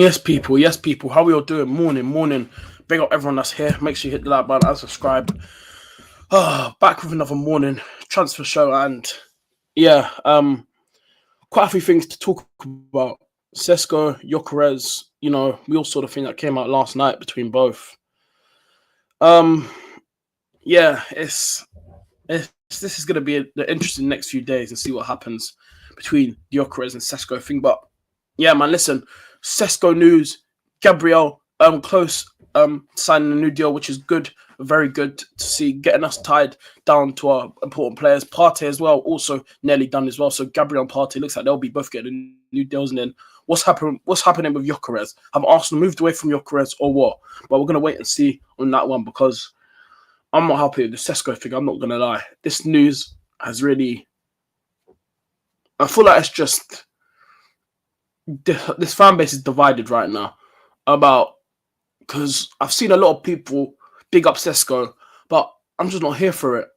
Yes, people. Yes, people. How we all doing? Morning, morning. Big up everyone that's here. Make sure you hit the like button and subscribe. Back with another morning transfer show, and yeah, quite a few things to talk about. Sesko, Gyokeres. We all saw the thing that came out last night between both. Um, yeah, it's this is going to be the interesting next few days and see what happens between Gyokeres and Sesko thing. But yeah, man, listen, Sesko news, Gabriel close signing a new deal, which is good, very good to see, getting us tied down to our important players. Partey as well, also nearly done as well. So Gabriel and Partey looks like they'll be both getting new deals. And then what's happening with Gyokeres? Have Arsenal moved away from Gyokeres or what? But we're gonna wait and see on that one because I'm not happy with the Sesko thing. I'm not gonna lie. This news has really, I feel like it's just this fan base is divided right now about, because I've seen a lot of people big up Sesko, but I'm just not here for it.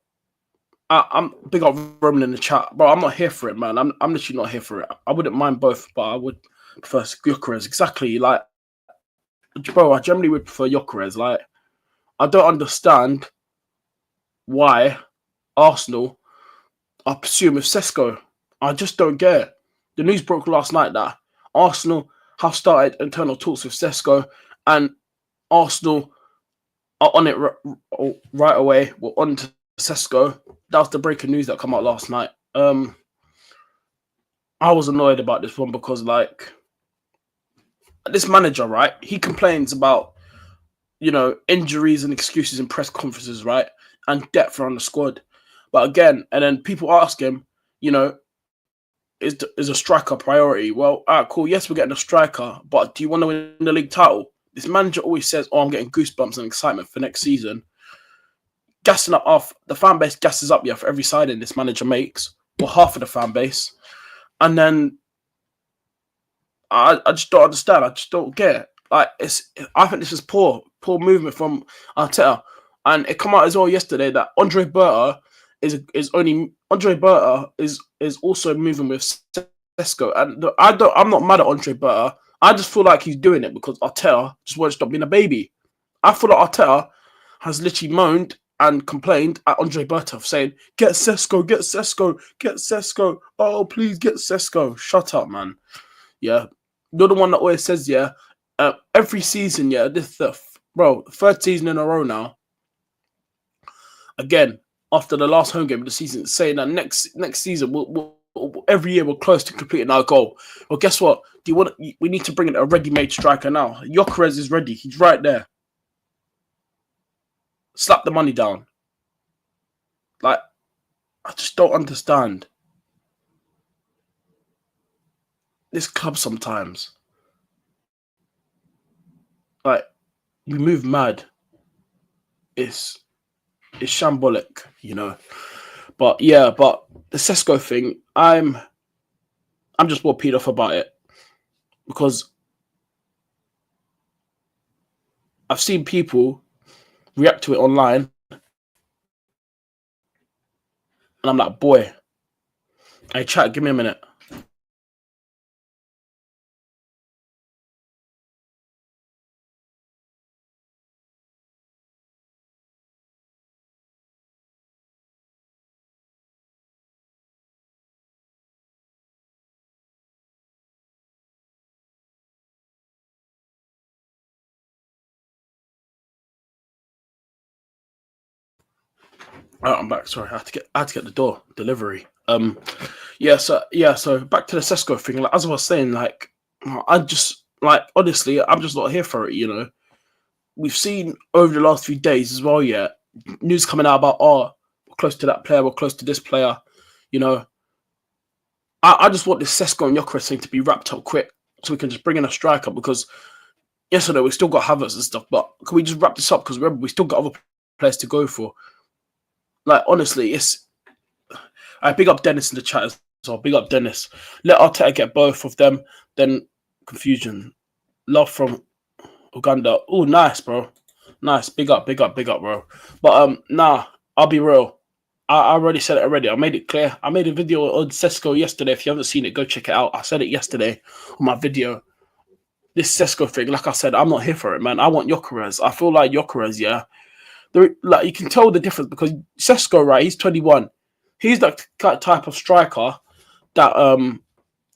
I'm big up Roman in the chat, bro. I'm not here for it, man. I'm literally not here for it. I wouldn't mind both, but I would prefer Gyokeres. Exactly, like, bro. I generally would prefer Gyokeres. Like, I don't understand why Arsenal are pursuing with Sesko. I just don't get it. The news broke last night that Arsenal have started internal talks with Sesko, and Arsenal are on it right away. We're on to Sesko. That was the breaking news that came out last night. I was annoyed about this one because, like, this manager, right? He complains about, injuries and excuses in press conferences, right? And depth on the squad. But again, and then people ask him, is a striker priority? Well, all right, cool. Yes, we're getting a striker, but do you want to win the league title? This manager always says, "Oh, I'm getting goosebumps and excitement for next season." Gassing up off the fan base, gasses up for every signing this manager makes, or half of the fan base, and then I just don't understand. I just don't get it. Like, I think this is poor movement from Arteta, and it come out as well yesterday that Andre Berta is also moving with Sesko, and I'm not mad at Andre Berta. I just feel like he's doing it because Arteta just won't stop being a baby. I feel like Arteta has literally moaned and complained at Andre Berta, saying, "Get Sesko, get Sesko, get Sesko. Oh, please get Sesko." Shut up, man. Yeah, you're the one that always says, every season, this third season in a row now. Again, after the last home game of the season, saying that next season every year we're close to completing our goal. Well, guess what? We need to bring in a ready-made striker now. Gyokeres is ready. He's right there. Slap the money down. Like, I just don't understand this club sometimes. Like, we move mad. It's shambolic, But yeah, the Sesko thing, I'm just more peed off about it because I've seen people react to it online, and I'm like, boy, hey, chat, give me a minute. Oh, I'm back. Sorry, I had to get the door delivery. So back to the Sesko thing. Like, as I was saying, like, I just, like, honestly, I'm just not here for it. We've seen over the last few days as well, news coming out about, we're close to that player, we're close to this player. I just want this Sesko and Gyokeres thing to be wrapped up quick so we can just bring in a striker, because yes or no, we still got Havertz and stuff, but can we just wrap this up? Because remember, we still got other players to go for. Like, honestly, I big up Dennis in the chat as well. Big up Dennis. Let Arteta get both of them. Then confusion. Love from Uganda. Oh, nice, bro. Nice. Big up, bro. But I'll be real. I already said it already. I made it clear. I made a video on Sesko yesterday. If you haven't seen it, go check it out. I said it yesterday on my video. this Sesko thing, like I said, I'm not here for it, man. I want Gyokeres. I feel like Gyokeres, yeah. Like you can tell the difference because Sesko, right? He's 21. He's that type of striker that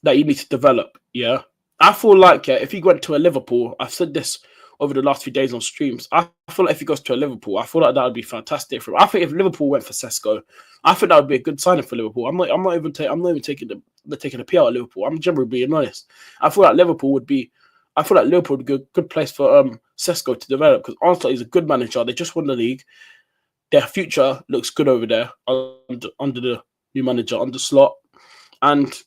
that you need to develop. Yeah, I feel like if he went to a Liverpool, I've said this over the last few days on streams. I feel like if he goes to a Liverpool, I feel like that would be fantastic for him. I think if Liverpool went for Sesko, I think that would be a good signing for Liverpool. I'm not even taking the PR at Liverpool. I'm generally being honest. I feel like Liverpool would be a good place for Sesko to develop because Arsenal is a good manager. They just won the league. Their future looks good over there under the new manager, under Slot. And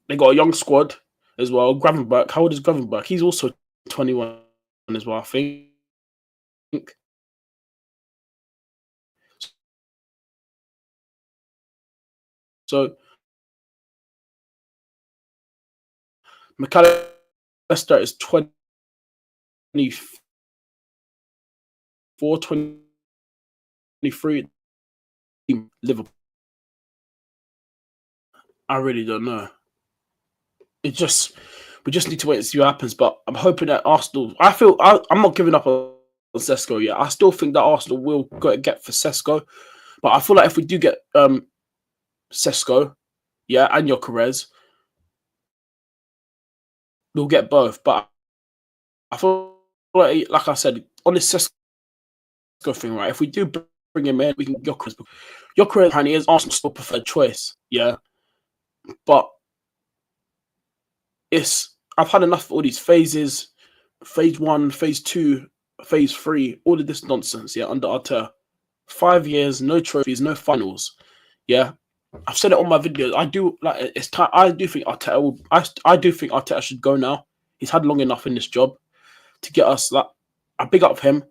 they got a young squad as well. Gravenberch, how old is Gravenberch? He's also 21 as well, I think. So McAllister is 24, 23. Liverpool. I really don't know. We just need to wait and see what happens. But I'm hoping that Arsenal. I'm not giving up on Sesko yet. I still think that Arsenal will get for Sesko. But I feel like if we do get Sesko, yeah, and Gyokeres, we'll get both. But I feel like I said, on this Sesko thing, right? If we do bring him in, we can get Gyokeres. Gyokeres apparently is Arsenal's still preferred choice, yeah. But I've had enough of all these phases, phase 1, phase 2, phase 3, all of this nonsense, yeah, under Arteta. 5 years, no trophies, no finals, yeah. I've said it on my videos. I do like it's time. I do think Arteta should go now. He's had long enough in this job to get us. Like, I big up him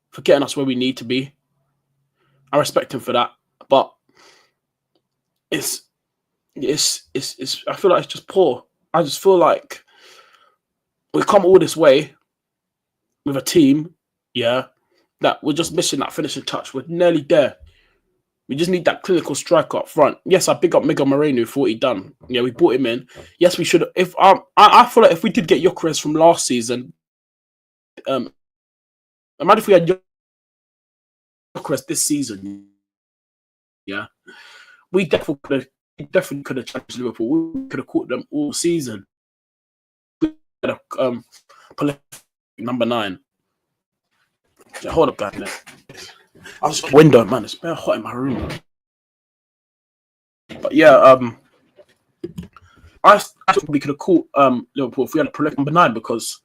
for getting us where we need to be. I respect him for that, but I feel like it's just poor. I just feel like we've come all this way with a team, yeah, that we're just missing that finishing touch. We're nearly there. We just need that clinical striker up front. Yes, I big up Miguel Moreno for what he done. Yeah, we brought him in. Yes, we should. If I feel like if we did get Gyokeres from last season, imagine if we had Gyokeres this season. Yeah, we definitely could have challenged Liverpool. We could have caught them all season. Number 9. Yeah, hold up, guys. I was just window, man. It's very hot in my room. But yeah, I think we could have caught Liverpool if we had a prolific number 9 because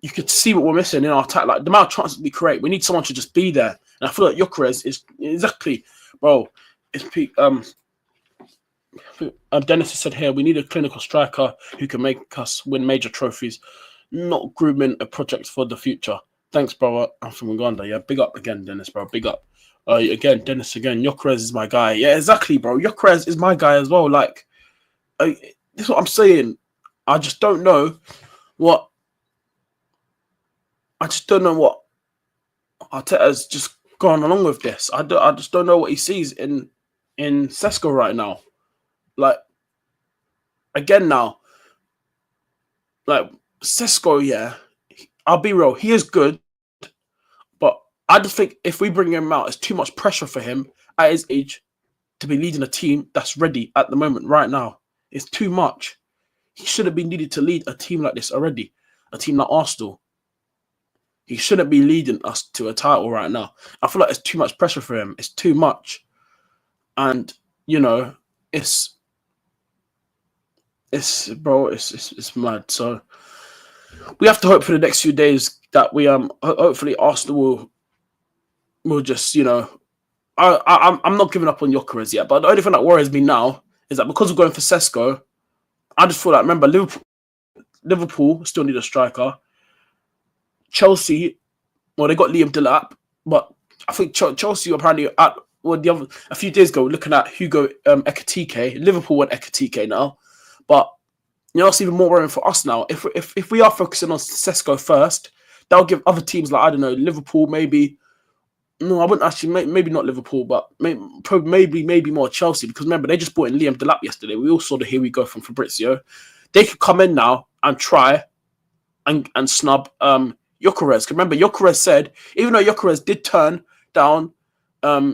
you could see what we're missing in our attack. Like the amount of chances we create, we need someone to just be there. And I feel like Gyokeres is exactly, bro. It's peak. Dennis has said here we need a clinical striker who can make us win major trophies, not grooming a project for the future. Thanks, brother. I'm from Uganda. Yeah, big up again, Dennis, bro. Big up. Dennis again. Gyokeres is my guy. Yeah, exactly, bro. Gyokeres is my guy as well. Like, this is what I'm saying. I just don't know what. Arteta's just gone along with this. I just don't know what he sees in Sesko right now. Like, again now, like Sesko, yeah, I'll be real. He is good, but I just think if we bring him out, it's too much pressure for him at his age to be leading a team that's ready at the moment right now. It's too much. He should have been needed to lead a team like this already, a team like Arsenal. He shouldn't be leading us to a title right now. I feel like it's too much pressure for him. It's too much. And, you know, it's mad. So we have to hope for the next few days that we hopefully Arsenal will just, you know, I'm not giving up on Gyokeres yet, but the only thing that worries me now is that because we're going for Sesko, I just feel like, remember, Liverpool still need a striker. Chelsea, well, they got Liam Delap, but I think Chelsea apparently a few days ago looking at Hugo Ekitike. Liverpool want Ekitike now, but you know, it's even more worrying for us now. If we are focusing on Sesko first, that'll give other teams like, I don't know, Liverpool maybe. No, I wouldn't actually. Maybe not Liverpool, but maybe more Chelsea, because remember they just brought in Liam Delap yesterday. We all saw the here we go from Fabrizio. They could come in now and try and snub Gyokeres. Remember, Gyokeres said, even though Gyokeres did turn down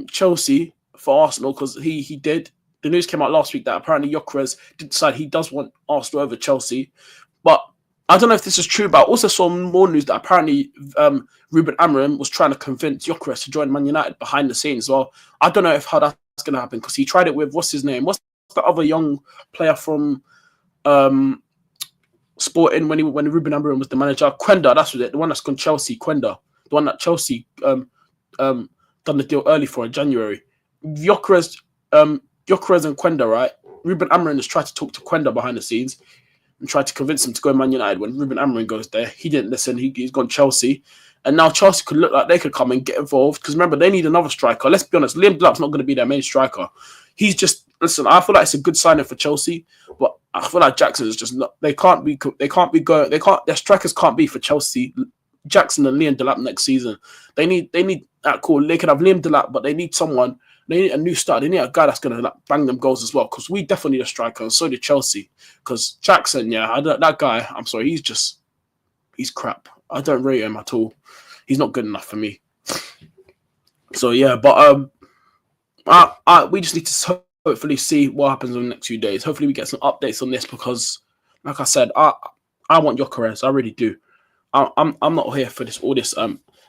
Chelsea for Arsenal, because he did. The news came out last week that apparently Gyokeres did decide he does want Arsenal over Chelsea. But I don't know if this is true, but I also saw more news that apparently Ruben Amorim was trying to convince Gyokeres to join Man United behind the scenes. Well, I don't know how that's going to happen, because he tried it with, what's his name? What's the other young player from Sporting when Ruben Amorim was the manager? Quenda, that's what it. The one that's gone Chelsea. Quenda, the one that Chelsea done the deal early for in January. Gyokeres and Quenda, right? Ruben Amorim has tried to talk to Quenda behind the scenes and tried to convince him to go Man United. When Ruben Amorim goes there, he didn't listen. He's gone Chelsea, and now Chelsea could look like they could come and get involved, because remember, they need another striker. Let's be honest, Liam Delap's not going to be their main striker. He's just, listen, I feel like it's a good signing for Chelsea, but I feel like Jackson is just not. Their strikers can't be for Chelsea. Jackson and Liam Delap next season. They need that cool. They can have Liam Delap, but they need someone. They need a new start. They need a guy that's going to bang them goals as well, because we definitely need a striker, and so did Chelsea. Because Jackson, that guy, I'm sorry, he's crap. I don't rate him at all. He's not good enough for me. So yeah, but we just need to hopefully see what happens in the next few days. Hopefully we get some updates on this, because, like I said, I want Gyokeres. I really do. I'm not here for all this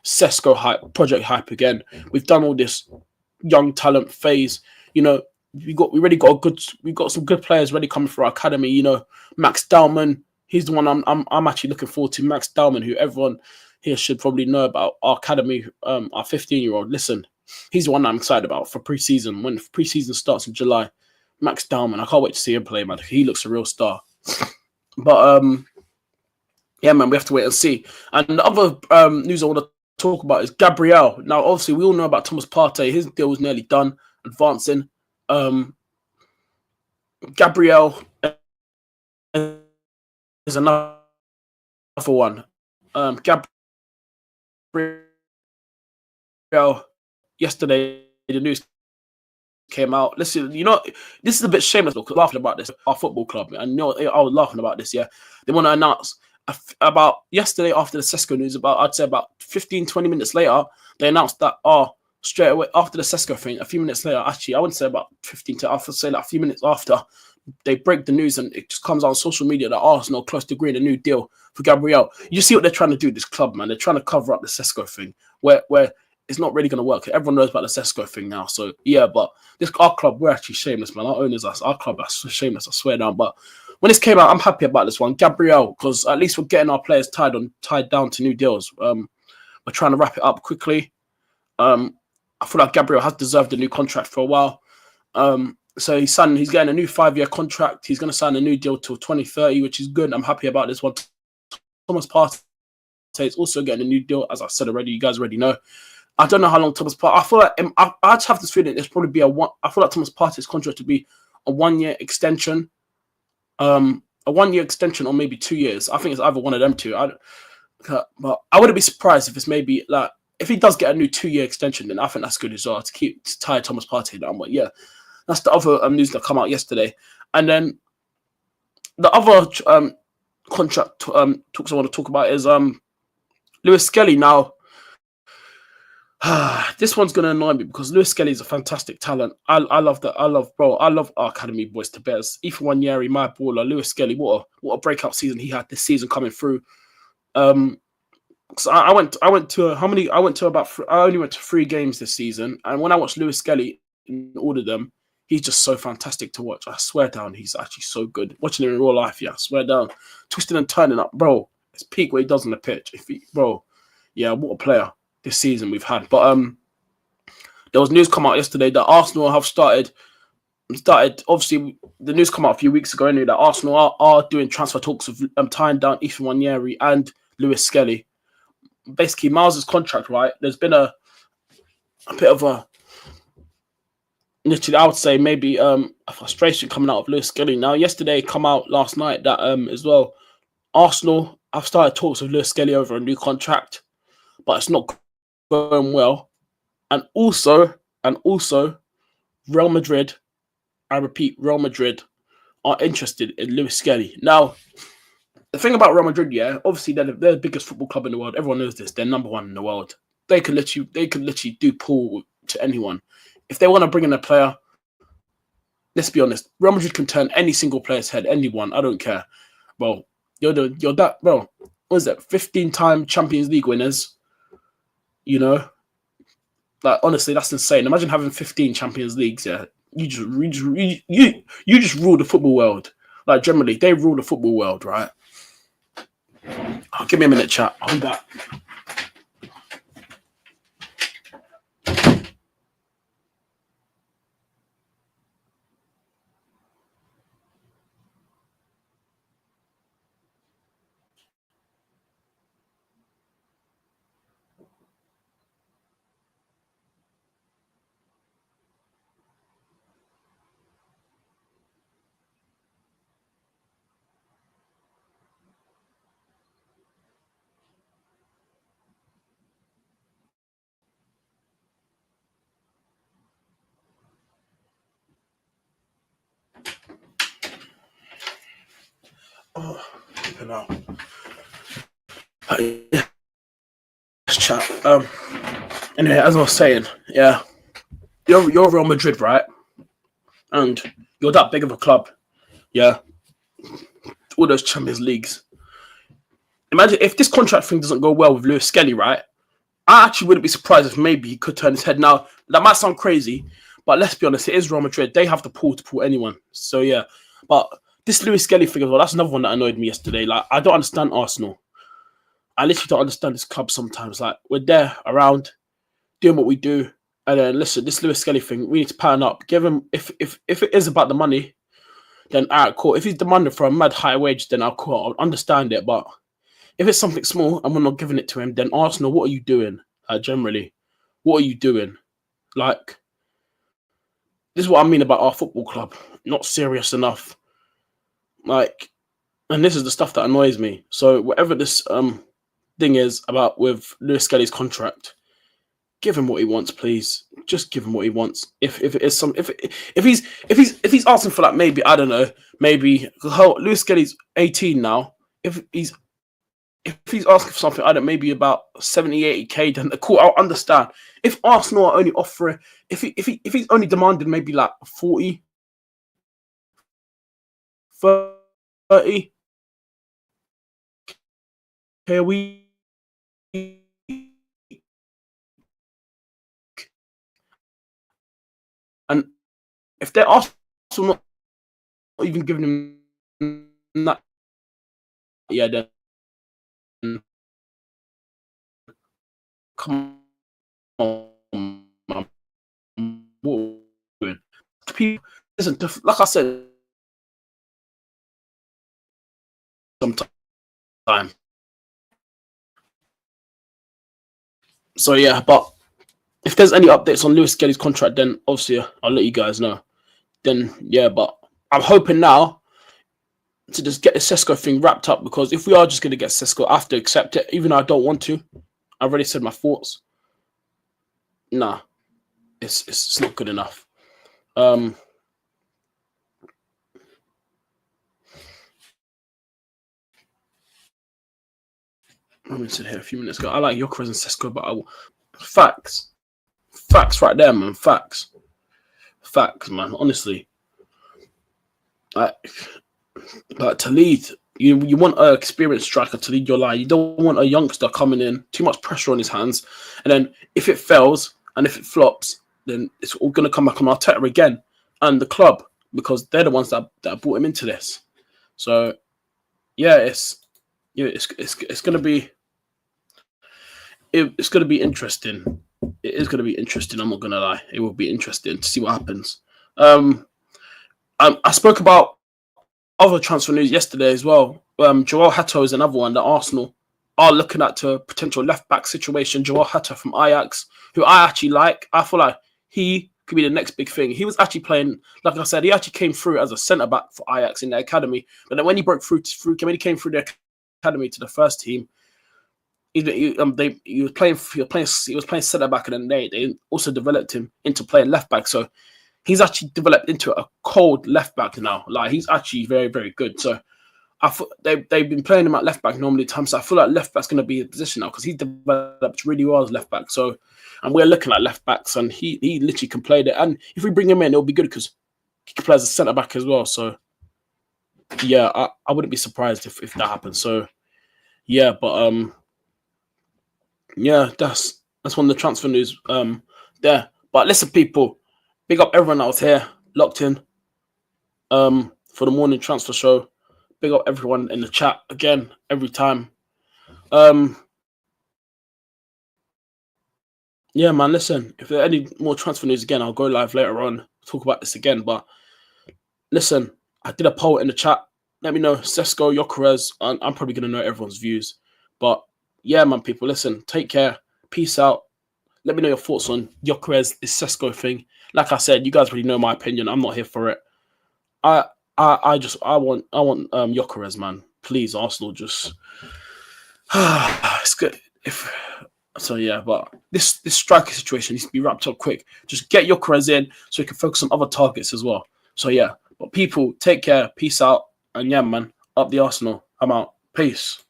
Sesko hype, project hype again. We've done all this young talent phase. You know, we've got some good players ready coming for our academy. You know, Max Dowman, he's the one I'm actually looking forward to. Max Dowman, who everyone here should probably know about, our academy, our 15-year-old. Listen, he's the one I'm excited about for preseason. When preseason starts in July, Max Dowman, I can't wait to see him play, man. He looks a real star. But yeah, man, we have to wait and see. And the other news I want to talk about is Gabriel. Now, obviously, we all know about Thomas Partey. His deal was nearly done, advancing. Gabriel is another one. Gabriel, yesterday, the news came out. Listen, you know, this is a bit shameless because laughing about this. Our football club, and you know, I was laughing about this. Yeah, they want to announce about yesterday after the Sesko news. I'd say about 15-20 minutes later, they announced that straight away after the Sesko thing. A few minutes later, actually, I wouldn't say about 15 to. I would say like a few minutes after, they break the news and it just comes out on social media that Arsenal close to agreeing a new deal for Gabriel. You see what they're trying to do with this club, man. They're trying to cover up the Sesko thing, where it's not really going to work. Everyone knows about the Sesko thing now. So, yeah, but our club, we're actually shameless, man. Our owners, our club are shameless, I swear down. But when this came out, I'm happy about this one. Gabriel, because at least we're getting our players tied down to new deals. We're trying to wrap it up quickly. I feel like Gabriel has deserved a new contract for a while. So he's getting a new 5-year contract. He's going to sign a new deal till 2030, which is good. I'm happy about this one. Thomas Partey is also getting a new deal, as I said already. You guys already know. I don't know how long Thomas Partey. I feel like I just have this feeling it's probably be I feel like Thomas Partey's contract to be a 1-year extension, a 1-year extension, or maybe 2 years. I think it's either one of them two. But I wouldn't be surprised if it's maybe like if he does get a new 2-year extension, then I think that's good as well to tie Thomas Partey down. But yeah, that's the other news that come out yesterday. And then the other contract talks I want to talk about is Lewis Skelly. Now, this one's going to annoy me because Lewis Skelly is a fantastic talent. I love that. I love our academy boys to bears. Ethan Wanyeri, my baller. Lewis Skelly, what a breakout season he had this season coming through. So I only went to 3 games this season, and when I watched Lewis Skelly in all of them, he's just so fantastic to watch. I swear down, he's actually so good. Watching him in real life, yeah, I swear down. Twisting and turning up, bro. It's peak what he does on the pitch. Yeah, what a player this season we've had. But there was news come out yesterday that Arsenal have started. Obviously, the news come out a few weeks ago anyway that Arsenal are doing transfer talks of tying down Ethan Wanyeri and Lewis Skelly. Basically, Miles' contract, right? There's been a bit of a, literally, I would say maybe a frustration coming out of Lewis Skelly. Now, yesterday, come out last night that as well, Arsenal have started talks with Lewis Skelly over a new contract, but it's not going well. And also, Real Madrid, I repeat, Real Madrid are interested in Lewis Skelly. Now, the thing about Real Madrid, yeah, obviously they're the biggest football club in the world. Everyone knows this. They're number one in the world. They could literally do pull to anyone. If they want to bring in a player, let's be honest, Real Madrid can turn any single player's head, anyone. I don't care. Well, you're that bro. What is that? 15-time Champions League winners. You know, like honestly, that's insane. Imagine having 15 Champions Leagues. Yeah, you just rule the football world. Like generally, they rule the football world, right? Oh, give me a minute, chat. I'll be back. Oh, no. Yeah, chat. Anyway, as I was saying, yeah, you're Real Madrid, right? And you're that big of a club, yeah. All those Champions Leagues. Imagine if this contract thing doesn't go well with Lewis Skelly, right? I actually wouldn't be surprised if maybe he could turn his head. Now that might sound crazy, but let's be honest, it is Real Madrid. They have the pull to pull anyone. So yeah, but this Lewis Skelly thing as well. That's another one that annoyed me yesterday. Like I don't understand Arsenal. I literally don't understand this club sometimes. Like we're there around doing what we do, and then listen, this Lewis Skelly thing, we need to pattern up. Give him if it is about the money, then alright, cool. If he's demanding for a mad high wage, then I'll understand it. But if it's something small and we're not giving it to him, then Arsenal, what are you doing? Generally, what are you doing? Like, this is what I mean about our football club. Not serious enough. Like, and this is the stuff that annoys me. So whatever this thing is about with Lewis Skelly's contract, give him what he wants, please. Just give him what he wants. If it is some if he's asking for like maybe I don't know maybe Lewis Skelly's 18 now. If he's asking for something, I don't maybe about 70, 80K, then cool, I'll understand. If Arsenal are only offering, if he's only demanding maybe like 40, 30K a week, and if they're Arsenal not even giving him that, yeah, then come on, man. People, listen, like I said, sometimes. So yeah, but if there's any updates on Lewis Skelly's contract, then obviously I'll let you guys know. Then yeah, but I'm hoping now to just get the Sesko thing wrapped up, because if we are just going to get Sesko, I have to accept it, even though I don't want to. I've already said my thoughts. Nah, it's not good enough. I said here a few minutes ago, I like Gyokeres and Sesko, but facts right there, man. Facts, man. Honestly, like to lead, you want an experienced striker to lead your line. You don't want a youngster coming in, too much pressure on his hands, and then if it fails and if it flops, then it's all going to come back on Arteta again and the club, because they're the ones that brought him into this. So yeah, it's going to be. It's going to be interesting. It is going to be interesting. I'm not going to lie. It will be interesting to see what happens. I spoke about other transfer news yesterday as well. Joel Hato is another one that Arsenal are looking at to a potential left-back situation. Joel Hato from Ajax, who I actually like. I feel like he could be the next big thing. He was actually playing, like I said, he actually came through as a centre-back for Ajax in the academy. But then when he broke through, when he came through the academy to the first team, he was playing centre back, and then they also developed him into playing left back. So he's actually developed into a cold left back now. Like he's actually very, very good. So they've been playing him at left back normally times. So I feel like left back's going to be the position now because he developed really well as left back. So, and we're looking at left backs, and he literally can play there. And if we bring him in, it'll be good because he can play as a centre back as well. So, yeah, I wouldn't be surprised if that happens. So, yeah, but yeah, that's one of the transfer news there. But listen, people, big up everyone that was here, locked in for the morning transfer show. Big up everyone in the chat again every time. Yeah, man, listen, if there are any more transfer news again, I'll go live later on, talk about this again. But listen, I did a poll in the chat. Let me know, Sesko, Gyokeres, and I'm probably going to know everyone's views. But yeah, man, people, listen, take care. Peace out. Let me know your thoughts on Gyokeres, this Sesko thing. Like I said, you guys already know my opinion. I'm not here for it. I want Gyokeres, man. Please, Arsenal, just it's good. So yeah, but this striker situation needs to be wrapped up quick. Just get Gyokeres in so he can focus on other targets as well. So yeah, but people, take care, peace out, and yeah, man, up the Arsenal. I'm out. Peace.